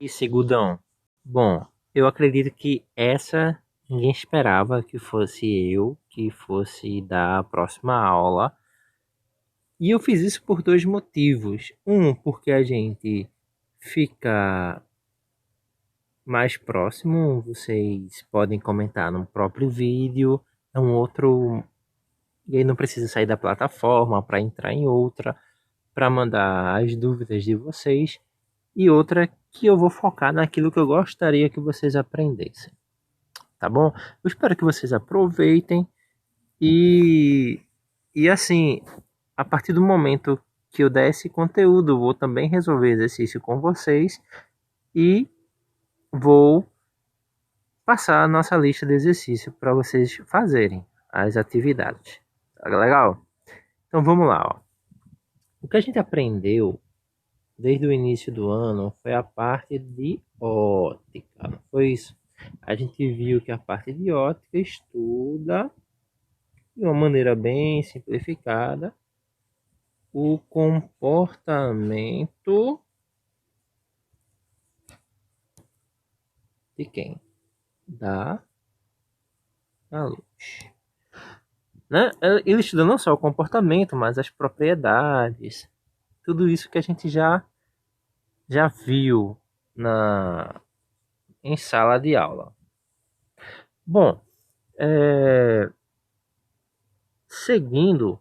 E segundão, bom, eu acredito que essa ninguém esperava que fosse eu que fosse dar a próxima aula. E eu fiz isso por dois motivos. Um, porque a gente fica mais próximo, vocês podem comentar no próprio vídeo. É um outro, e aí não precisa sair da plataforma para entrar em outra, para mandar as dúvidas de vocês. E outra que eu vou focar naquilo que eu gostaria que vocês aprendessem, tá bom? Eu espero que vocês aproveitem e assim, a partir do momento que eu der esse conteúdo, eu vou também resolver exercício com vocês e vou passar a nossa lista de exercícios para vocês fazerem as atividades. Tá legal? Então vamos lá, ó. O que a gente aprendeu desde o início do ano foi a parte de ótica, não foi isso? A gente viu que a parte de ótica estuda de uma maneira bem simplificada o comportamento de quem? Da, da luz. Né? Ele estuda não só o comportamento, mas as propriedades, tudo isso que a gente já viu na em sala de aula. Bom, é, seguindo,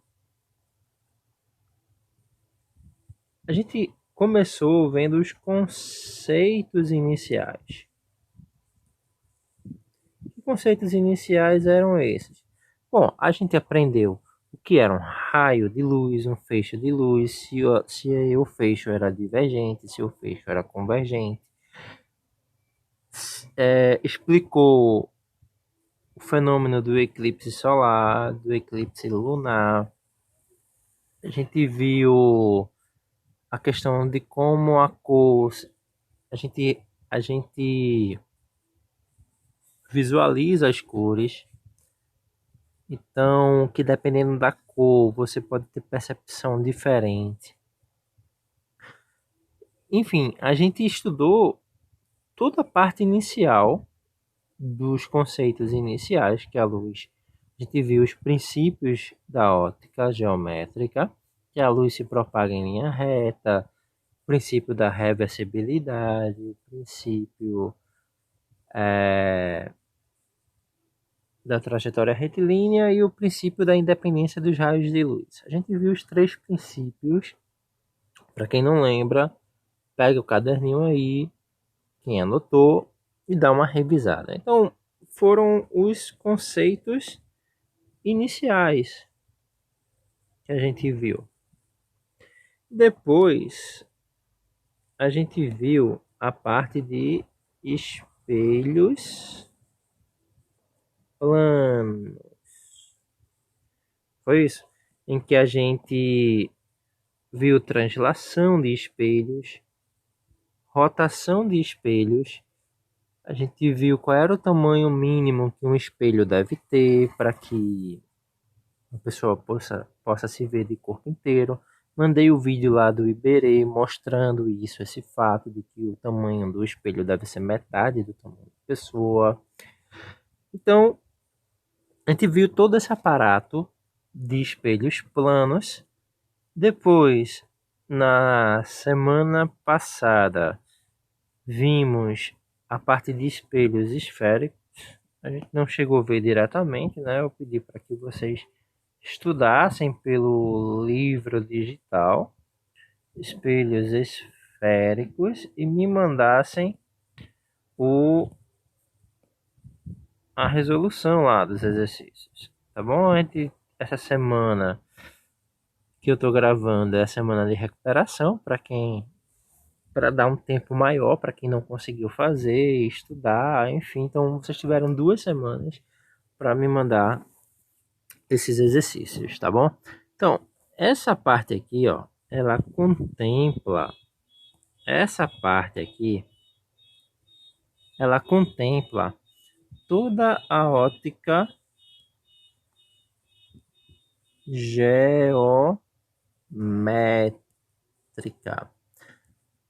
a gente começou vendo os conceitos iniciais. Que conceitos iniciais eram esses? Bom, a gente aprendeu o que era um raio de luz, um feixe de luz, se o feixe era divergente, se o feixe era convergente. Explicou o fenômeno do eclipse solar, do eclipse lunar. A gente viu a questão de como a cor, a gente visualiza as cores. Então, que dependendo da cor, você pode ter percepção diferente. Enfim, a gente estudou toda a parte inicial dos conceitos iniciais que é a luz. A gente viu os princípios da ótica geométrica, que a luz se propaga em linha reta, o princípio da reversibilidade, o princípio da trajetória retilínea e o princípio da independência dos raios de luz. A gente viu os três princípios. Para quem não lembra, pega o caderninho aí, quem anotou, e dá uma revisada. Então, foram os conceitos iniciais que a gente viu. Depois, a gente viu a parte de espelhos planos. Foi isso? Em que a gente viu translação de espelhos, rotação de espelhos. A gente viu qual era o tamanho mínimo que um espelho deve ter para que a pessoa possa se ver de corpo inteiro. Mandei o vídeo lá do Iberê mostrando isso, esse fato de que o tamanho do espelho deve ser metade do tamanho da pessoa. Então, a gente viu todo esse aparato de espelhos planos. Depois, na semana passada, vimos a parte de espelhos esféricos. A gente não chegou a ver diretamente, né? Eu pedi para que vocês estudassem pelo livro digital, espelhos esféricos, e me mandassem o, a resolução lá dos exercícios. Tá bom? Essa semana que eu tô gravando é a semana de recuperação para dar um tempo maior para quem não conseguiu fazer, estudar, enfim. Então vocês tiveram 2 semanas para me mandar esses exercícios, tá bom? Então, essa parte aqui, ó, ela contempla essa parte aqui, ela contempla toda a ótica geométrica.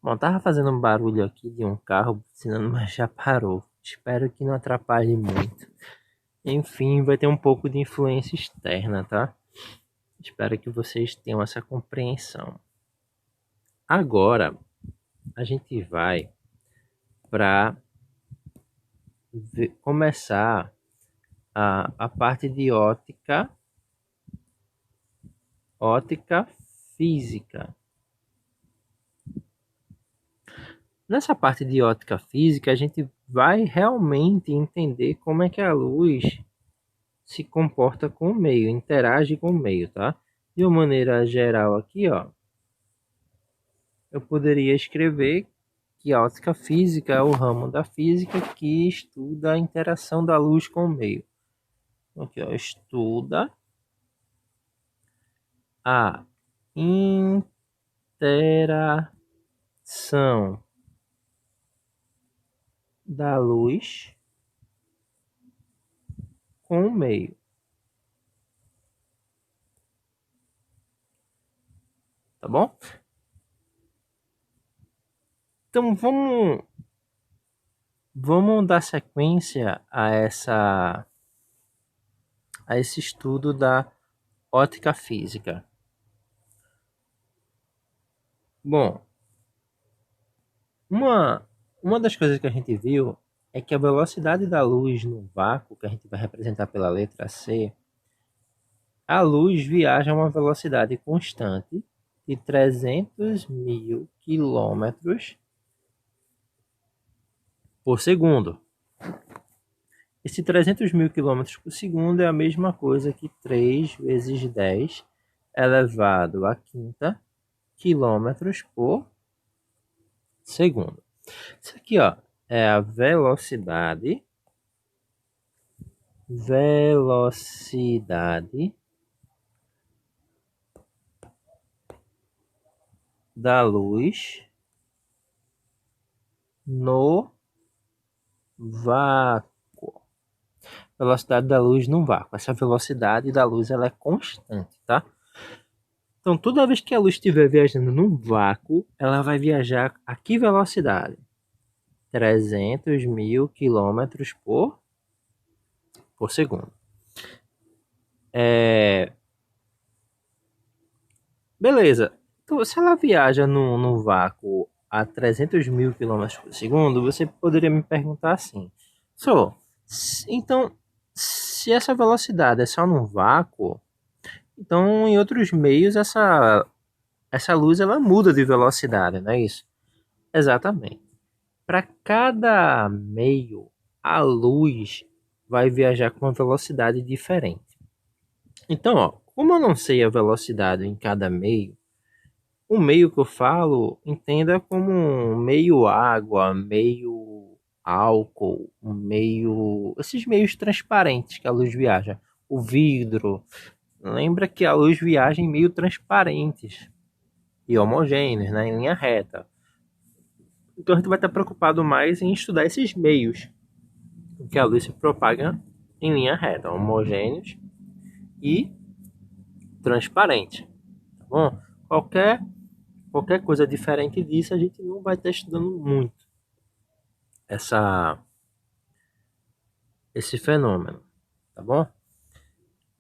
Bom, tava fazendo um barulho aqui de um carro buzinando, mas já parou. Espero que não atrapalhe muito. Enfim, vai ter um pouco de influência externa, tá? Espero que vocês tenham essa compreensão. Agora, a gente vai para começar a parte de ótica física. Nessa parte de ótica física, a gente vai realmente entender como é que a luz se comporta com o meio, interage com o meio, tá? De uma maneira geral aqui, ó, eu poderia escrever que a ótica física é o ramo da física que estuda a interação da luz com o meio. Aqui, ó, estuda a interação da luz com o meio. Tá bom? Então vamos dar sequência a esse estudo da ótica física. Bom, uma das coisas que a gente viu é que a velocidade da luz no vácuo, que a gente vai representar pela letra C, a luz viaja a uma velocidade constante de 300.000 quilômetros por segundo. Esse 300.000 quilômetros por segundo é a mesma coisa que 3 vezes 10 elevado à quinta quilômetros por segundo. Isso aqui, ó, é a velocidade da luz no vácuo. Velocidade da luz no vácuo. Essa velocidade da luz ela é constante, tá? Então, toda vez que a luz estiver viajando num vácuo, ela vai viajar a que velocidade? 300.000 quilômetros por segundo. Beleza. Então, se ela viaja no vácuo a 300.000 quilômetros por segundo, você poderia me perguntar assim: então, se essa velocidade é só no vácuo, então em outros meios essa luz ela muda de velocidade, não é isso? Exatamente. Para cada meio, a luz vai viajar com uma velocidade diferente. Então, ó, como eu não sei a velocidade em cada meio, o meio que eu falo, entenda como um meio água, meio álcool, um meio. Esses meios transparentes que a luz viaja. O vidro. Lembra que a luz viaja em meio transparentes e homogêneos, né, em linha reta. Então a gente vai estar preocupado mais em estudar esses meios que a luz se propaga em linha reta, homogêneos e transparentes. Tá bom? Qualquer coisa diferente disso a gente não vai estar estudando muito esse fenômeno, tá bom?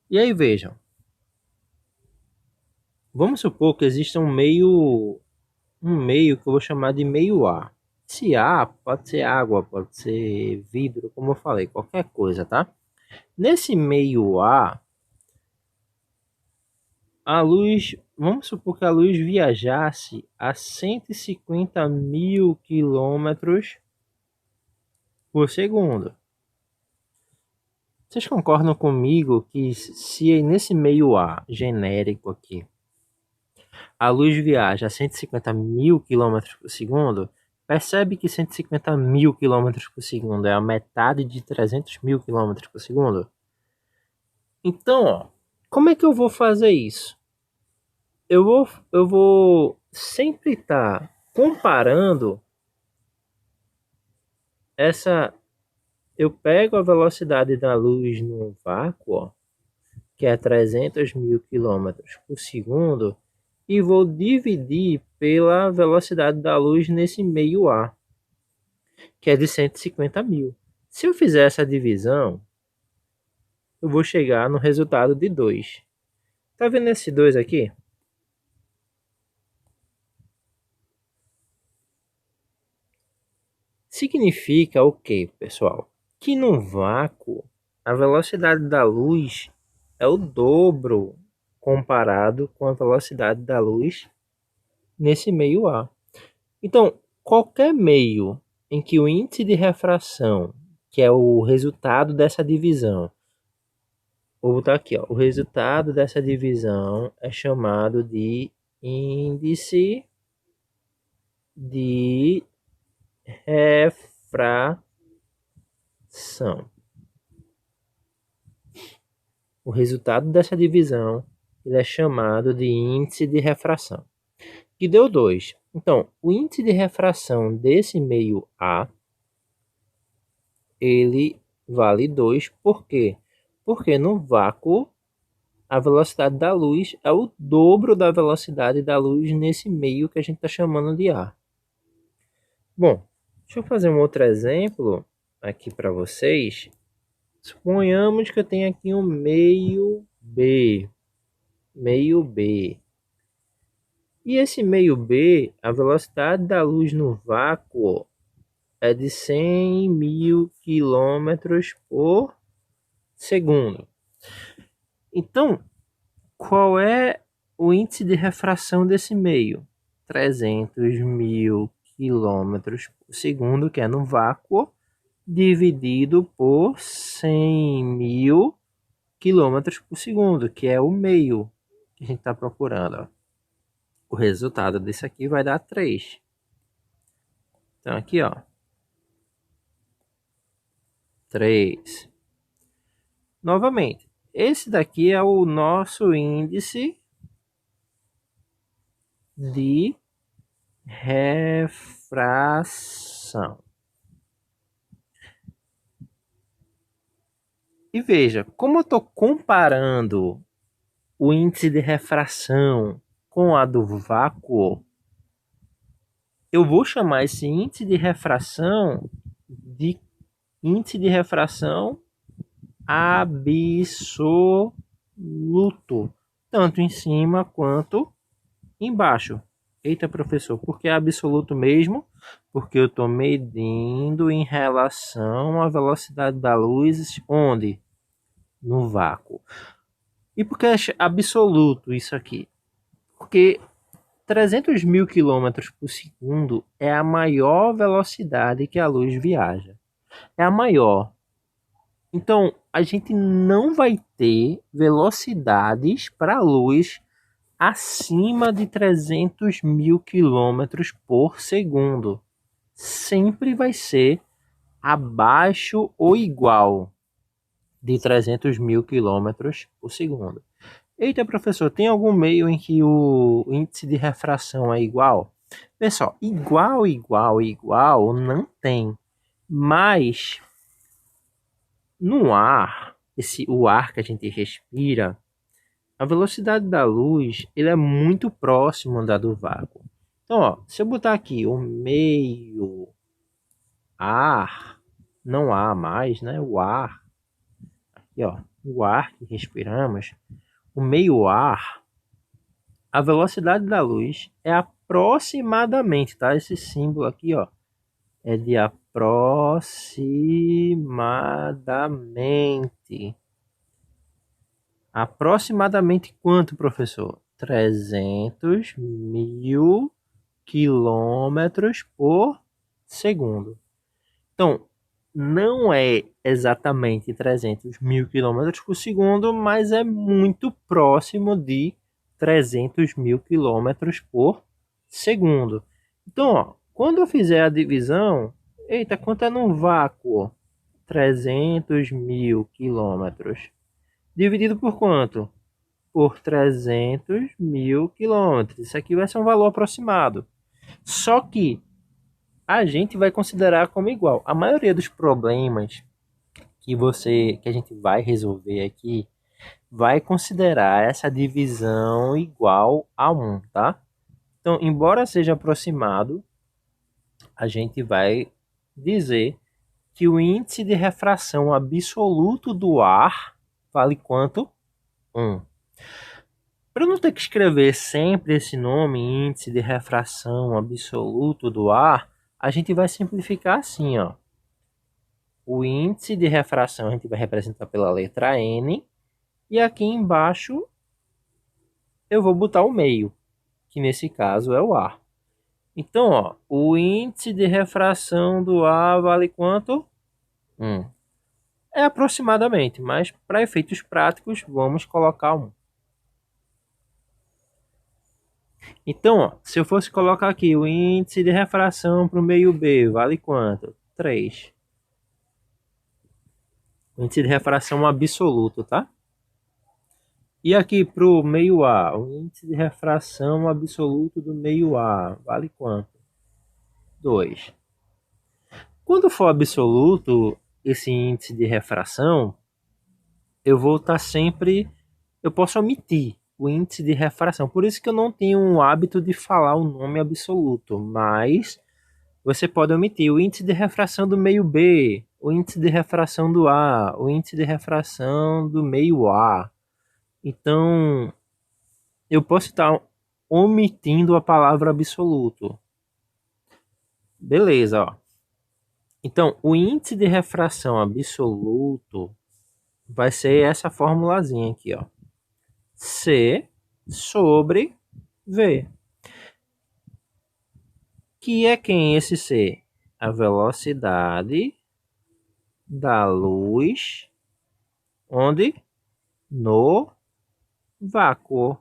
E aí vejam, vamos supor que exista um meio que eu vou chamar de meio A. Esse A pode ser água, pode ser vidro, como eu falei, qualquer coisa, tá? Nesse meio a luz, vamos supor que a luz viajasse a 150.000 quilômetros por segundo. Vocês concordam comigo que se nesse meio A genérico aqui a luz viaja a 150.000 quilômetros por segundo, percebe que 150.000 quilômetros por segundo é a metade de 300.000 quilômetros por segundo? Então, ó, como é que eu vou fazer isso? Eu vou sempre estar comparando essa. Eu pego a velocidade da luz no vácuo, ó, que é 300.000 quilômetros por segundo, e vou dividir pela velocidade da luz nesse meio A, que é de 150 mil. Se eu fizer essa divisão, eu vou chegar no resultado de 2. Tá vendo esse 2 aqui? Significa o quê, pessoal? Que no vácuo, a velocidade da luz é o dobro comparado com a velocidade da luz nesse meio A. Então, qualquer meio em que o índice de refração, que é o resultado dessa divisão, vou botar aqui, ó, o resultado dessa divisão é chamado de índice de refração. O resultado dessa divisão ele é chamado de índice de refração, que deu 2. Então, o índice de refração desse meio A, ele vale 2. Por quê? Porque no vácuo, a velocidade da luz é o dobro da velocidade da luz nesse meio que a gente está chamando de A. Bom, deixa eu fazer um outro exemplo aqui para vocês. Suponhamos que eu tenho aqui um meio B. Meio B. E esse meio B, a velocidade da luz no vácuo é de 100 mil quilômetros por segundo. Então, qual é o índice de refração desse meio? 300 mil quilômetros por segundo, que é no vácuo, dividido por 100 mil quilômetros por segundo, que é o meio que a gente está procurando. Ó. O resultado desse aqui vai dar 3. Então, aqui, ó. 3. Novamente, esse daqui é o nosso índice de refração. E veja, como eu estou comparando o índice de refração com a do vácuo, eu vou chamar esse índice de refração de índice de refração absoluto, tanto em cima quanto embaixo. Eita, professor, por que absoluto mesmo? Porque eu estou medindo em relação à velocidade da luz, onde? No vácuo. E por que é absoluto isso aqui? Porque 300 mil quilômetros por segundo é a maior velocidade que a luz viaja. É a maior. Então, a gente não vai ter velocidades para a luz acima de 300 mil quilômetros por segundo. Sempre vai ser abaixo ou igual de 300 mil quilômetros por segundo. Eita, professor, tem algum meio em que o índice de refração é igual? Pessoal, igual não tem. Mas no ar, o ar que a gente respira, a velocidade da luz ele é muito próximo da do vácuo. Então, ó, se eu botar aqui o meio ar, não há mais, né? O ar, aqui, ó, o ar que respiramos, o meio ar, a velocidade da luz é aproximadamente, tá? Esse símbolo aqui, ó, é de aproximadamente. Aproximadamente quanto, professor? 300 mil quilômetros por segundo. Então, não é exatamente 300 mil quilômetros por segundo, mas é muito próximo de 300 mil quilômetros por segundo. Então, ó, quando eu fizer a divisão, eita, quanto é no vácuo? 300 mil quilômetros. Dividido por quanto? Por 300 mil quilômetros. Isso aqui vai ser um valor aproximado. Só que a gente vai considerar como igual. A maioria dos problemas que a gente vai resolver aqui, vai considerar essa divisão igual a 1, tá? Então, embora seja aproximado, a gente vai dizer que o índice de refração absoluto do ar vale quanto? 1. Para não ter que escrever sempre esse nome, índice de refração absoluto do ar, a gente vai simplificar assim, ó. O índice de refração a gente vai representar pela letra N, e aqui embaixo eu vou botar o meio, que nesse caso é o ar. Então, ó, o índice de refração do ar vale quanto? 1. É aproximadamente, mas para efeitos práticos vamos colocar 1. Então, ó, se eu fosse colocar aqui o índice de refração para o meio B, vale quanto? 3. O índice de refração absoluto, tá? E aqui para o meio A, o índice de refração absoluto do meio A, vale quanto? 2. Quando for absoluto esse índice de refração, eu vou estar sempre... Eu posso omitir o índice de refração. Por isso que eu não tenho o hábito de falar o nome absoluto, mas você pode omitir o índice de refração do meio B, o índice de refração do A, o índice de refração do meio A. Então, eu posso estar omitindo a palavra absoluto. Beleza, ó. Então, o índice de refração absoluto vai ser essa formulazinha aqui, ó. C sobre V. Que é quem esse C? A velocidade da luz, onde? No vácuo.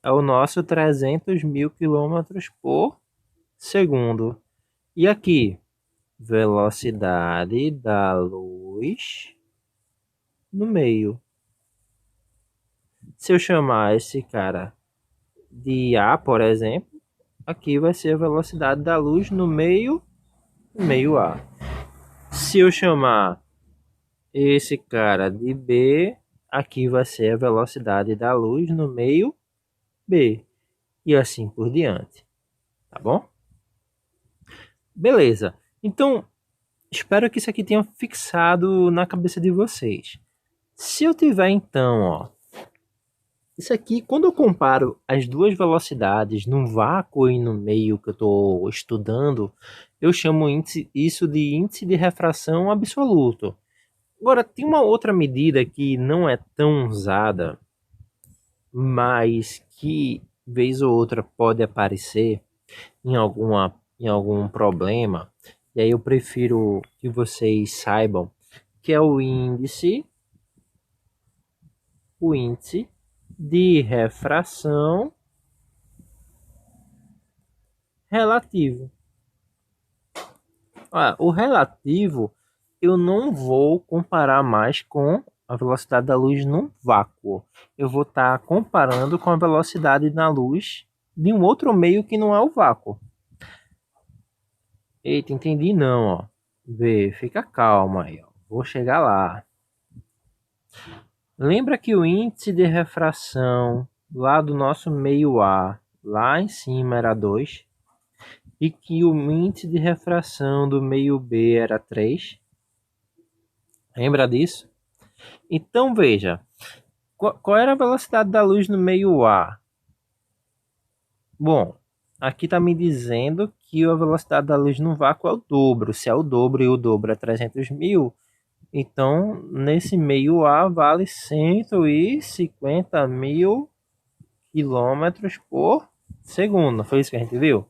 É o nosso 300 mil quilômetros por segundo. E aqui, velocidade da luz no meio. Se eu chamar esse cara de A, por exemplo, aqui vai ser a velocidade da luz no meio A. Se eu chamar esse cara de B, aqui vai ser a velocidade da luz no meio B. E assim por diante. Tá bom? Beleza. Então, espero que isso aqui tenha fixado na cabeça de vocês. Se eu tiver então, ó, isso aqui, quando eu comparo as duas velocidades no vácuo e no meio que eu estou estudando, eu chamo isso de índice de refração absoluto. Agora, tem uma outra medida que não é tão usada, mas que vez ou outra pode aparecer em algum problema, e aí eu prefiro que vocês saibam, que é o índice de refração relativo. O relativo eu não vou comparar mais com a velocidade da luz no vácuo. Eu vou estar comparando com a velocidade da luz de um outro meio que não é o vácuo. Eita, entendi não, ó. Vê, fica calma aí, ó. Vou chegar lá. Lembra que o índice de refração lá do nosso meio A, lá em cima era 2, e que o índice de refração do meio B era 3? Lembra disso? Então veja, qual era a velocidade da luz no meio A? Bom, aqui está me dizendo que a velocidade da luz no vácuo é o dobro. Se é o dobro e o dobro é 300 mil, então nesse meio A vale 150 mil quilômetros por segundo. Foi isso que a gente viu?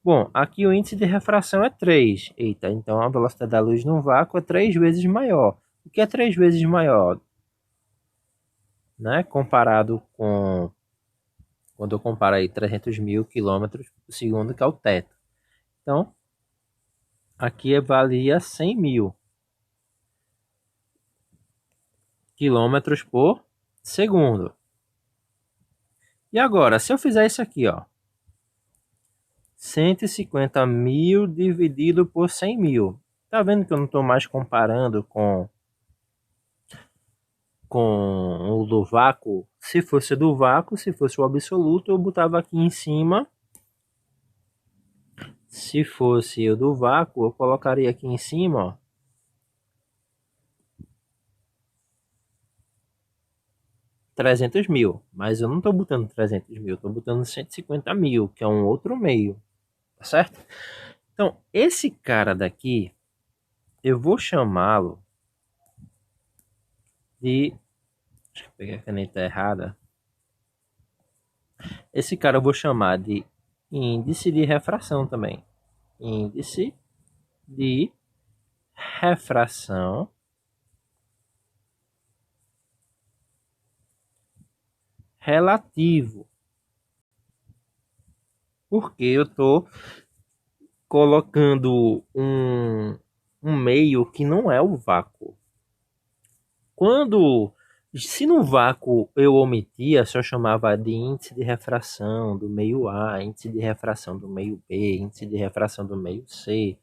Bom, aqui o índice de refração é 3. Eita, então a velocidade da luz no vácuo é 3 vezes maior. O que é 3 vezes maior? Né? Comparado com... Quando eu comparo aí 300 mil quilômetros por segundo, que é o teto. Então, aqui valia 100 mil quilômetros por segundo. E agora, se eu fizer isso aqui, ó, 150 mil dividido por 100 mil. Tá vendo que eu não estou mais comparando com com o do vácuo. Se fosse do vácuo, se fosse o absoluto, eu botava aqui em cima. Se fosse o do vácuo, eu colocaria aqui em cima, ó, 300 mil. Mas eu não estou botando 300 mil, estou botando 150 mil, que é um outro meio. Tá certo? Então, esse cara daqui, eu vou chamá-lo de... Deixa eu pegar a caneta errada. Esse cara eu vou chamar de índice de refração também. Índice de refração relativo. Porque eu estou colocando um meio que não é o vácuo. Se no vácuo eu omitia, só chamava de índice de refração do meio A, índice de refração do meio B, índice de refração do meio C.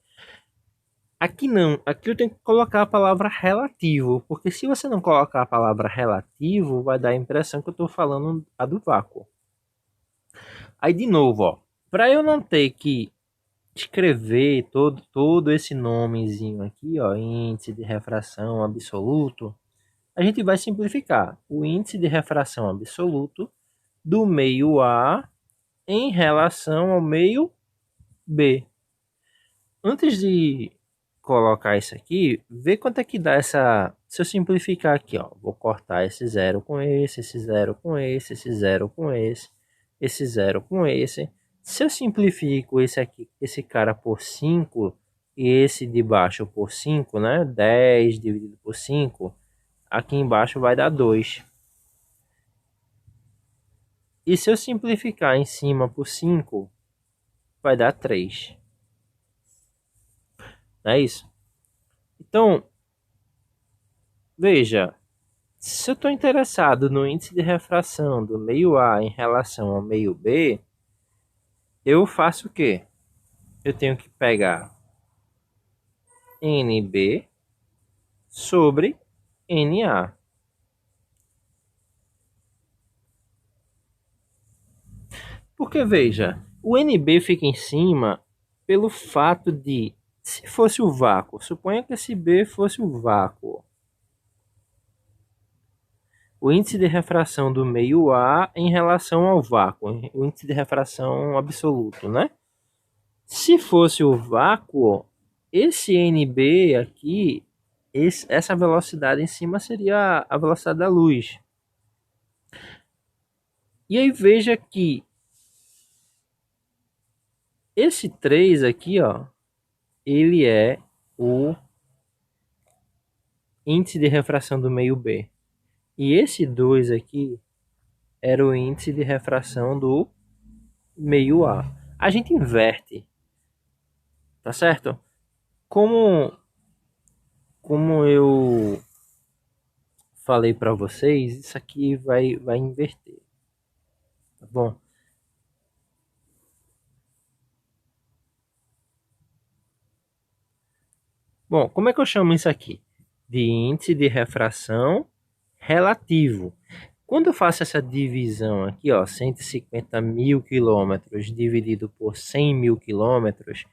Aqui não, aqui eu tenho que colocar a palavra relativo, porque se você não colocar a palavra relativo, vai dar a impressão que eu estou falando a do vácuo. Aí de novo, ó, para eu não ter que escrever todo esse nomezinho aqui, ó, índice de refração absoluto, a gente vai simplificar o índice de refração absoluto do meio A em relação ao meio B. Antes de colocar isso aqui, vê quanto é que dá essa... Se eu simplificar aqui, ó, vou cortar esse zero com esse zero com esse zero com esse zero com esse. Se eu simplifico esse aqui, esse cara por 5 e esse de baixo por 5, né? 10 dividido por 5, aqui embaixo vai dar 2. E se eu simplificar em cima por 5, vai dar 3. Não é isso? Então, veja, se eu estou interessado no índice de refração do meio A em relação ao meio B, eu faço o quê? Eu tenho que pegar NB sobre NA. Porque, veja, o NB fica em cima pelo fato de, se fosse o vácuo, suponha que esse B fosse o vácuo. O índice de refração do meio A em relação ao vácuo, o índice de refração absoluto, né? Se fosse o vácuo, esse NB aqui, essa velocidade em cima seria a velocidade da luz. E aí veja que esse 3 aqui, ó, ele é o índice de refração do meio B. E esse 2 aqui era o índice de refração do meio A. A gente inverte, tá certo? Como eu falei para vocês, isso aqui vai inverter, tá bom? Bom, como é que eu chamo isso aqui? De índice de refração relativo. Quando eu faço essa divisão aqui, ó, 150 mil quilômetros dividido por 100 mil quilômetros,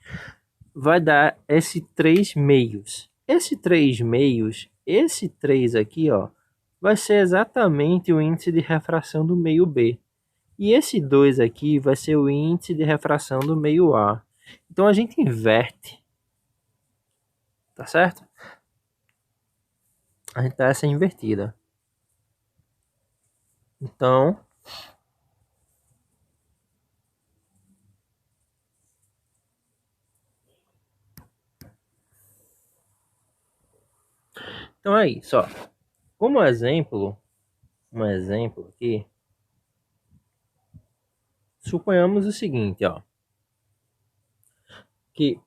vai dar esse 3 meios. Esse 3 meios, esse 3 aqui, ó, vai ser exatamente o índice de refração do meio B. E esse 2 aqui vai ser o índice de refração do meio A. Então a gente inverte, tá certo? A gente dá essa invertida. Então, é isso, ó. Como exemplo, um exemplo aqui, suponhamos o seguinte, ó, que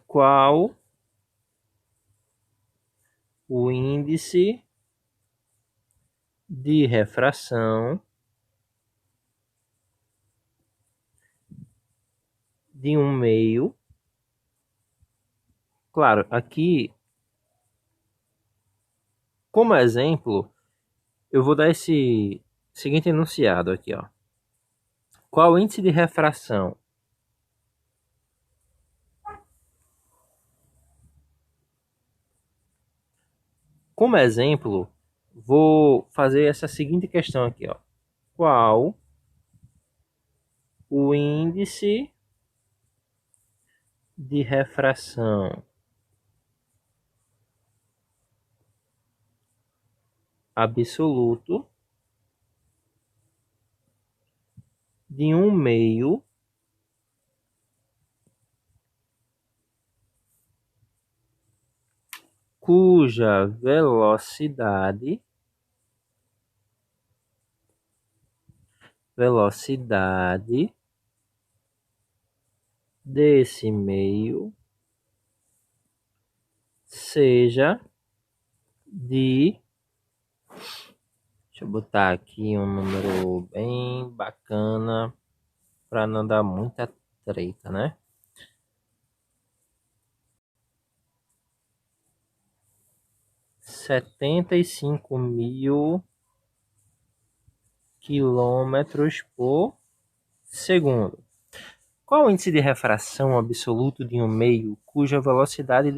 qual o índice de refração de um meio. Claro, aqui Como exemplo, eu vou dar esse seguinte enunciado aqui, ó. Qual o índice de refração? Como exemplo, vou fazer essa seguinte questão aqui, ó. Qual o índice de refração absoluto de um meio cuja velocidade desse meio seja de, deixa eu botar aqui um número bem bacana para não dar muita treta, né? 75.000 quilômetros por segundo. Qual o índice de refração absoluto de um meio cuja velocidade,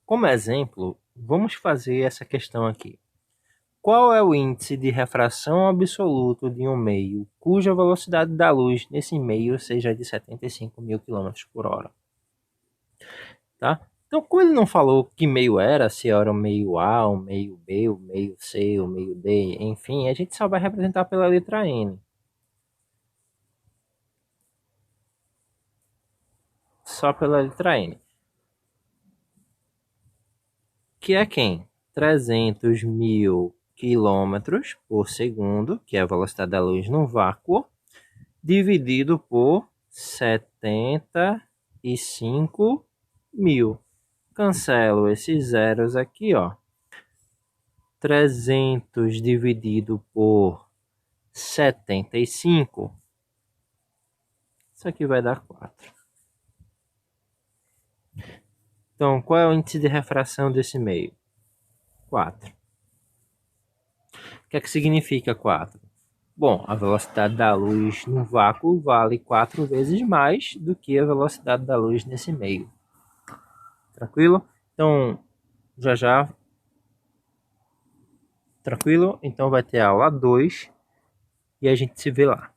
como exemplo, vamos fazer essa questão aqui. Qual é o índice de refração absoluto de um meio cuja velocidade da luz nesse meio seja de 75.000 quilômetros por hora? Tá? Então, como ele não falou que meio era, se era o meio A, o meio B, o meio C, o meio D, enfim, a gente só vai representar pela letra N. Só pela letra N. Que é quem? 300.000 quilômetros por segundo, que é a velocidade da luz no vácuo, dividido por 75.000. Cancelo esses zeros aqui, ó. 300 dividido por 75. Isso aqui vai dar 4. Então, qual é o índice de refração desse meio? 4. O que é que significa 4? Bom, a velocidade da luz no vácuo vale 4 vezes mais do que a velocidade da luz nesse meio. Tranquilo? Então, já já. Tranquilo? Então vai ter aula 2 e a gente se vê lá.